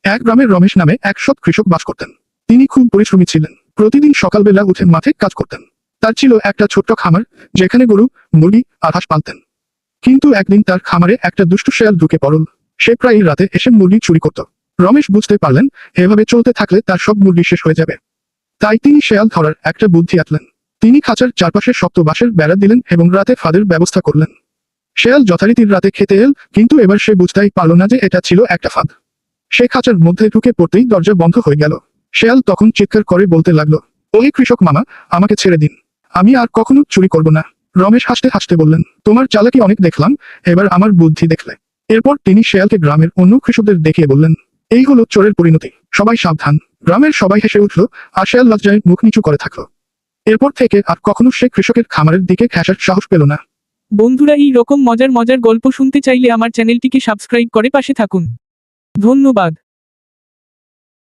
এক গ্রামের রমেশ নামে এক সৎ কৃষক বাস করতেন। তিনি খুব পরিশ্রমী ছিলেন। প্রতিদিন সকালবেলা উঠে মাঠে কাজ করতেন। তার ছিল একটা ছোট্ট খামার, যেখানে গরু, মুরগি আর হাঁস পালতেন। কিন্তু একদিন তার খামারে একটা দুষ্টু শেয়াল ঢুকে পড়ল। সে প্রায় রাতে এসে মুরগি চুরি করত। রমেশ বুঝতে পারলেন, এভাবে চলতে থাকলে তার সব মুরগি শেষ হয়ে যাবে। তাই তিনি শেয়াল ধরার একটা বুদ্ধি আঁটলেন। তিনি খাঁচার চারপাশে শক্ত বাঁশের বেড়া দিলেন এবং রাতে ফাঁদের ব্যবস্থা করলেন। শেয়াল যথারীতি রাতে খেতে এল, কিন্তু এবার সে বুঝতেই পারল না যে এটা ছিল একটা ফাঁদ। সে খাঁচার মধ্যে ঢুকে পড়তেই দরজা বন্ধ হয়ে গেল। শেয়াল তখন চিৎকার করে বলতে লাগলো, ওহে কৃষক মামা, আমাকে ছেড়ে দিন। আমি আর কখনো চুরি করব না। রমেশ হাসতে হাসতে বললেন, তোমার চালাকি অনেক দেখলাম, এবার আমার বুদ্ধি দেখলে। এরপর তিনি শেয়ালকে গ্রামের অন্য কৃষকদের দেখিয়ে বললেন, এই হলো চোরের পরিণতি, সবাই সাবধান। গ্রামের সবাই হেসে উঠল, আর শেয়াল লজ্জায় মুখ নিচু করে থাকলো। এরপর থেকে আর কখনো সে কৃষকের খামারের দিকে ঘেঁষার সাহস পেল না। বন্ধুরা, এই রকম মজার মজার গল্প শুনতে চাইলে আমার চ্যানেলটিকে সাবস্ক্রাইব করে পাশে থাকুন। ধন্যবাদ।